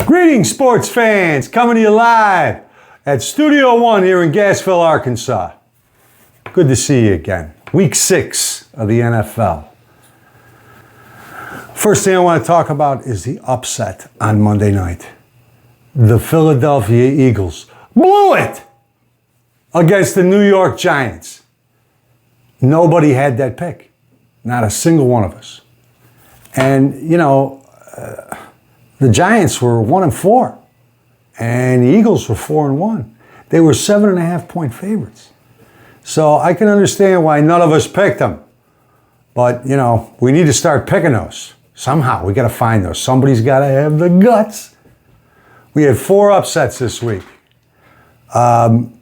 Greetings, sports fans, coming to you live at Studio One here in Gassville, Arkansas. Good to see you again. Week 6 of the NFL. First thing I want to talk about is the upset on Monday night. The Philadelphia Eagles blew it against the New York Giants. Nobody had that pick. Not a single one of us. And, you know, the Giants were 1-4, and the Eagles were 4-1. They were 7.5-point favorites. So I can understand why none of us picked them. But, you know, we need to start picking those. Somehow, we got to find those. Somebody's got to have the guts. We had 4 upsets this week. Some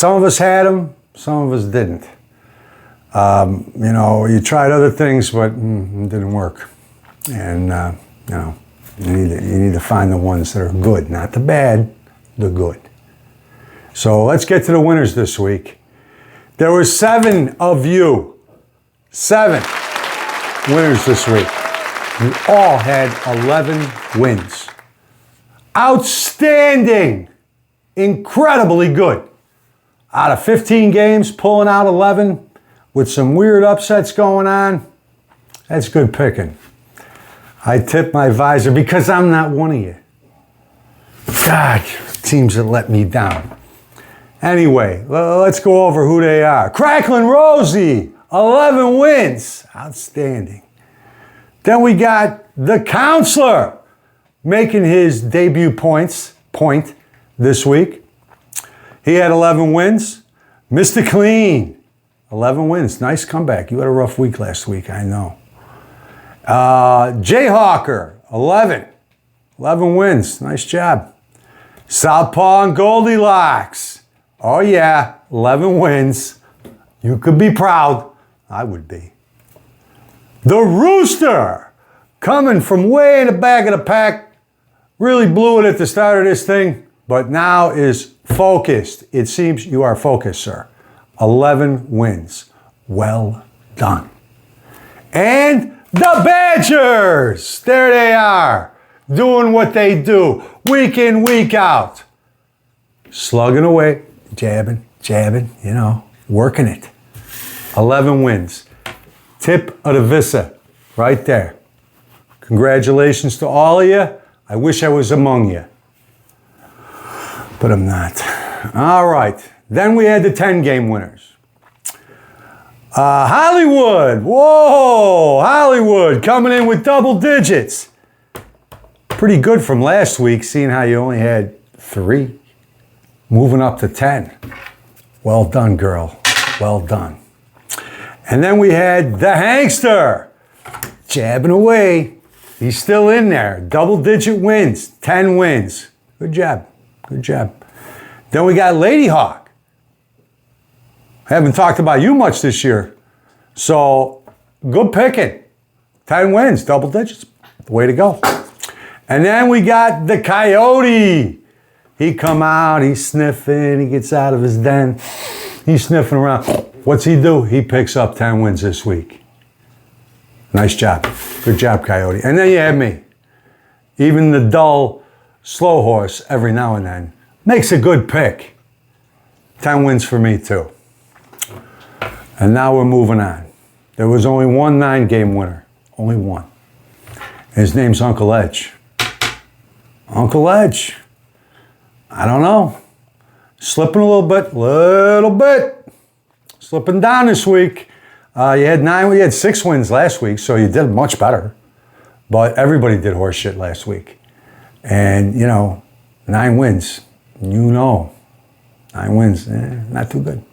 of us had them, some of us didn't. You know, you tried other things, but it didn't work. And, you know, you need to find the ones that are good, not the bad, the good. So let's get to the winners this week. There were 7 of you. 7 winners this week. You all had 11 wins. Outstanding. Incredibly good. Out of 15 games, pulling out 11 with some weird upsets going on. That's good picking. I tip my visor because I'm not one of you. God, teams that let me down. Anyway, let's go over who they are. Cracklin' Rosie, 11 wins. Outstanding. Then we got the Counselor making his debut point this week. He had 11 wins. Mr. Clean, 11 wins. Nice comeback. You had a rough week last week, I know. Jayhawker, 11. 11 wins. Nice job. Southpaw and Goldilocks. Oh yeah, 11 wins. You could be proud. I would be. The Rooster, coming from way in the back of the pack, really blew it at the start of this thing, but now is focused. It seems you are focused, sir. 11 wins. Well done. And the Badgers, there they are, doing what they do, week in, week out. Slugging away, jabbing, you know, working it. 11 wins. Tip of the Visa, right there. Congratulations to all of you. I wish I was among you, but I'm not. All right, then we had the 10-game winners. Hollywood, whoa, Hollywood coming in with double digits. Pretty good from last week, seeing how you only had 3. Moving up to 10. Well done, girl, well done. And then we had the Hankster, jabbing away. He's still in there, double-digit wins, 10 wins. Good job, good job. Then we got Lady Hawk. Haven't talked about you much this year. So, good picking. 10 wins, double digits. Way to go. And then we got the Coyote. He come out, he's sniffing, he gets out of his den. He's sniffing around. What's he do? He picks up 10 wins this week. Nice job. Good job, Coyote. And then you have me. Even the dull, slow horse every now and then makes a good pick. 10 wins for me, too. And now we're moving on. There was only one 9-game winner. Only one. His name's Uncle Edge. Uncle Edge. I don't know. Slipping a little bit. Slipping down this week. You had 6 wins last week, so you did much better. But everybody did horse shit last week. And, you know, 9 wins. You know. 9 wins, not too good.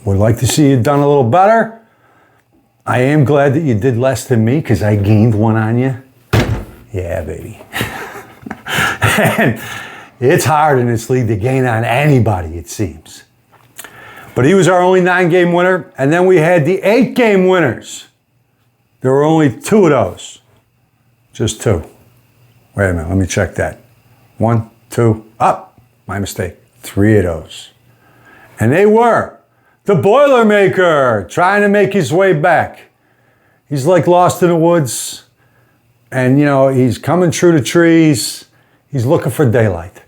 Would like to see you done a little better. I am glad that you did less than me because I gained 1 on you. Yeah, baby. And it's hard in this league to gain on anybody, it seems. But he was our only 9-game winner. And then we had the 8-game winners. There were only 2 of those. Just 2. Wait a minute, let me check that. 1, 2, up. My mistake. 3 of those. And they were the Boilermaker, trying to make his way back. He's like lost in the woods. And, he's coming through the trees. He's looking for daylight.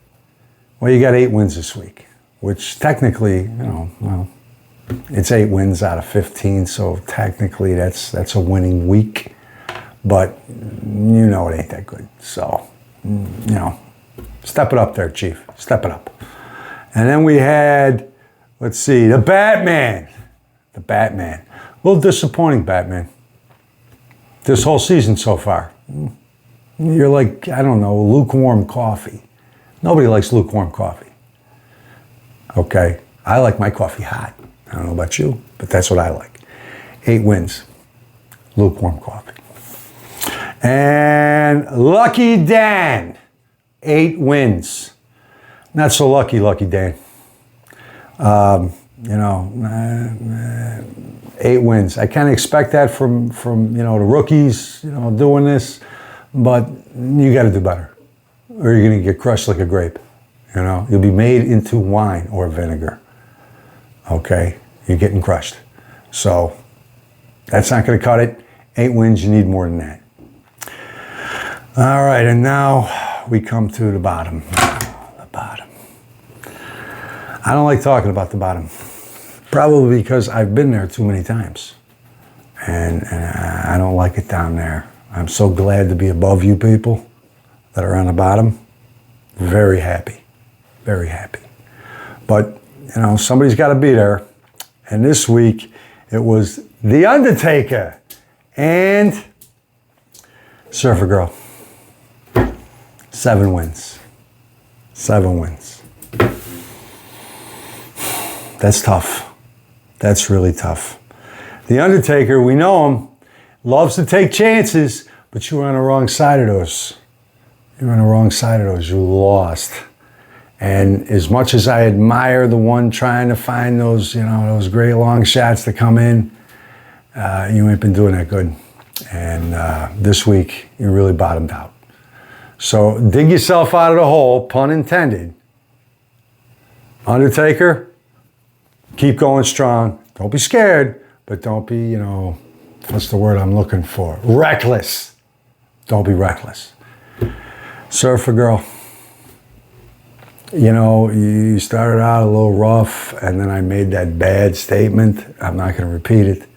Well, you got 8 wins this week, which technically, it's 8 wins out of 15, so technically that's a winning week. But it ain't that good. So, step it up there, Chief. Step it up. And then we had, let's see, the Batman. The Batman. A little disappointing, Batman. This whole season so far. You're like, I don't know, lukewarm coffee. Nobody likes lukewarm coffee. Okay? I like my coffee hot. I don't know about you, but that's what I like. 8 wins. Lukewarm coffee. And Lucky Dan. 8 wins. Not so lucky, Lucky Dan. 8 wins. I kind of expect that from the rookies, doing this, but you got to do better, or you're going to get crushed like a grape. You'll be made into wine or vinegar. Okay, you're getting crushed. So that's not going to cut it. 8 wins. You need more than that. All right, and now we come to the bottom. The bottom. I don't like talking about the bottom. Probably because I've been there too many times. And I don't like it down there. I'm so glad to be above you people that are on the bottom. Very happy. Very happy. But, somebody's got to be there. And this week, it was The Undertaker and Surfer Girl. 7 wins. 7 wins. That's tough. That's really tough. The Undertaker, we know him, loves to take chances, but you were on the wrong side of those. You were on the wrong side of those. You lost. And as much as I admire the one trying to find those, those great long shots to come in, you ain't been doing that good. And this week, you really bottomed out. So dig yourself out of the hole, pun intended. Undertaker, keep going strong. Don't be scared, but don't be, what's the word I'm looking for? Reckless. Don't be reckless. Surfer Girl, you started out a little rough, and then I made that bad statement. I'm not going to repeat it.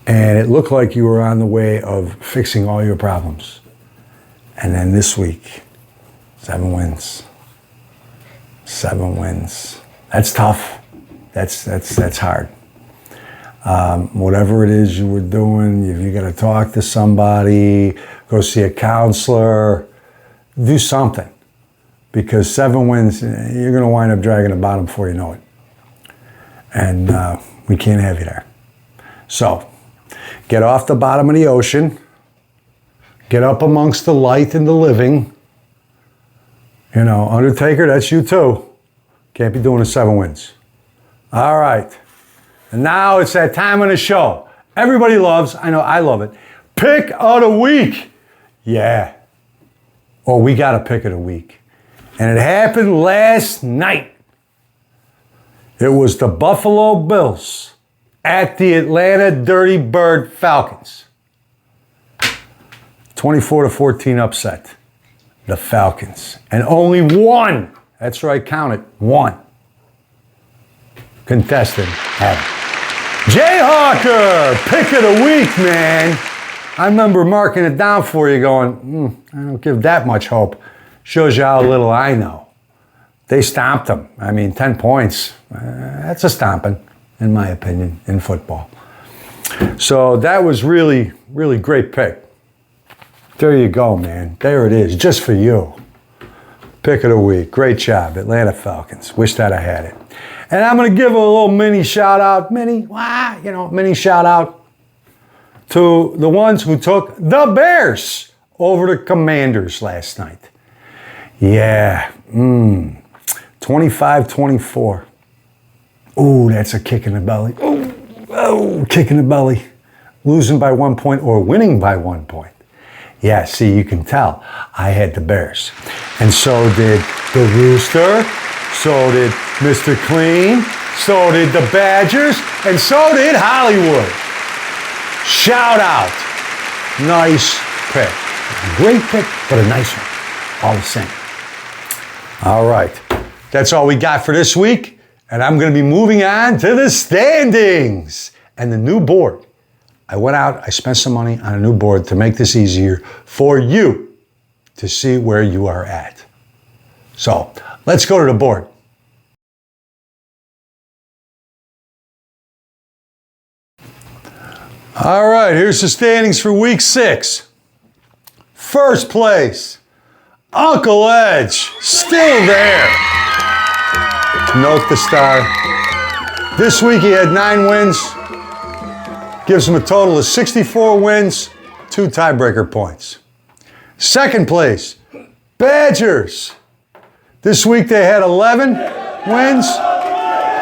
And it looked like you were on the way of fixing all your problems. And then this week, 7 wins. 7 wins. That's tough. That's hard. Whatever it is you were doing, if you got to talk to somebody, go see a counselor, do something. Because 7 wins, you're going to wind up dragging the bottom before you know it. And we can't have you there. So, get off the bottom of the ocean. Get up amongst the light and the living. Undertaker, that's you too. Can't be doing the 7 wins. All right. And now it's that time of the show. Everybody loves, I know I love it, Pick of the Week. Yeah. Well, we got a Pick of the Week. And it happened last night. It was the Buffalo Bills at the Atlanta Dirty Bird Falcons. 24-14 upset. The Falcons. And only one, that's right, count it, one contestant had it. Jayhawker, Pick of the Week, man. I remember marking it down for you going, I don't give that much hope. Shows you how little I know. They stomped them. 10 points. That's a stomping, in my opinion, in football. So that was really, really great pick. There you go, man. There it is, just for you. Pick of the Week. Great job, Atlanta Falcons. Wish that I had it. And I'm going to give a little mini shout out, mini shout out to the ones who took the Bears over the Commanders last night. Yeah, 25-24. Ooh, that's a kick in the belly. Oh, kick in the belly. Losing by 1 point or winning by 1 point. Yeah, see, you can tell. I had the Bears. And so did the Rooster, so did Mr. Clean, so did the Badgers, and so did Hollywood. Shout out. Nice pick. A great pick, but a nice one, all the same. All right. That's all we got for this week. And I'm going to be moving on to the standings and the new board. I went out, I spent some money on a new board to make this easier for you to see where you are at. So let's go to the board. All right, here's the standings for week 6. First place, Uncle Edge, still there. Note the star. This week he had 9 wins. Gives him a total of 64 wins, 2 tiebreaker points. Second place, Badgers. This week they had 11 wins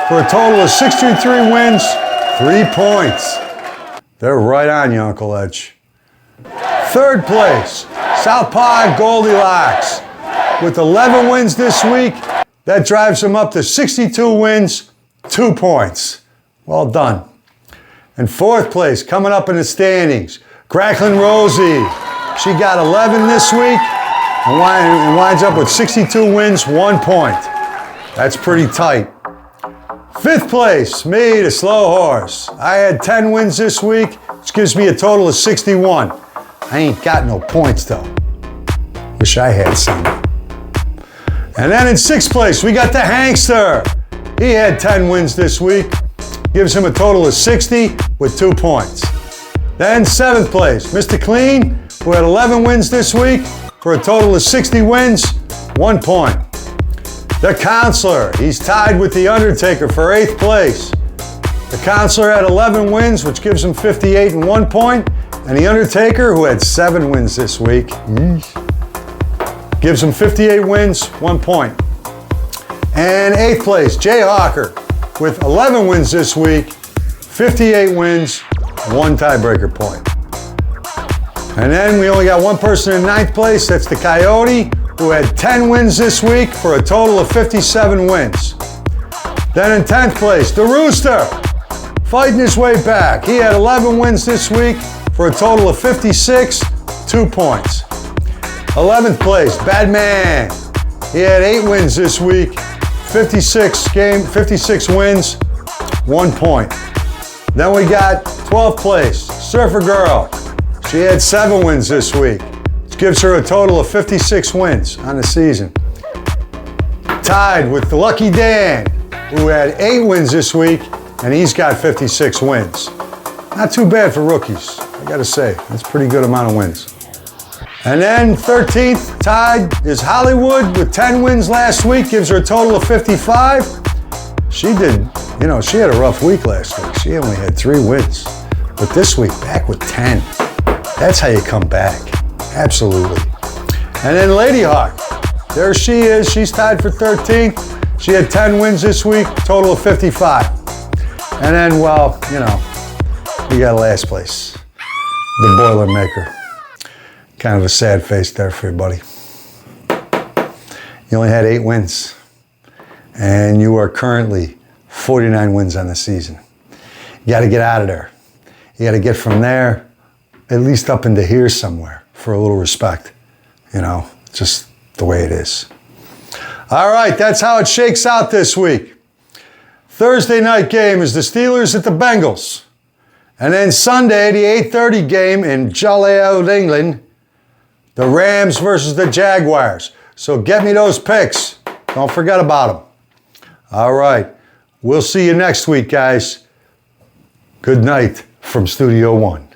for a total of 63 wins, 3 points. They're right on you, Uncle Edge. Third place, Southpaw Goldilocks. With 11 wins this week, that drives him up to 62 wins, 2 points. Well done. And fourth place, coming up in the standings, Cracklin' Rosie. She got 11 this week and winds up with 62 wins, 1 point. That's pretty tight. Fifth place, me, the slow horse. I had 10 wins this week, which gives me a total of 61. I ain't got no points though. Wish I had some. And then in sixth place, we got the Hankster. He had 10 wins this week, gives him a total of 60 with 2 points. Then seventh place, Mr. Clean, who had 11 wins this week for a total of 60 wins, 1 point. The Counselor, he's tied with The Undertaker for 8th place. The Counselor had 11 wins, which gives him 58 and 1 point. And The Undertaker, who had 7 wins this week, gives him 58 wins, 1 point. And 8th place, Jayhawker, with 11 wins this week, 58 wins, 1 tiebreaker point. And then we only got one person in 9th place, that's the Coyote, who had 10 wins this week for a total of 57 wins. Then in 10th place, the Rooster, fighting his way back. He had 11 wins this week for a total of 56, 2 points. 11th place, Bad Man. He had 8 wins this week, 56 wins, 1 point. Then we got 12th place, Surfer Girl. She had 7 wins this week, which gives her a total of 56 wins on the season. Tied with the Lucky Dan, who had 8 wins this week, and he's got 56 wins. Not too bad for rookies, I gotta say. That's a pretty good amount of wins. And then 13th, tied, is Hollywood with 10 wins last week, gives her a total of 55. She had a rough week last week. She only had 3 wins. But this week, back with 10. That's how you come back. Absolutely. And then Lady Hawk, there she is. She's tied for 13th. She had 10 wins this week, total of 55. And then, well, we got last place, the Boilermaker. Kind of a sad face there for you, buddy. You only had 8 wins, and you are currently 49 wins on the season. You got to get out of there. You got to get from there at least up into here somewhere for a little respect. Just the way it is. All right, that's how it shakes out this week. Thursday night game is the Steelers at the Bengals. And then Sunday, the 8:30 game in jolly old England, the Rams versus the Jaguars. So get me those picks. Don't forget about them. All right, we'll see you next week, guys. Good night from Studio One.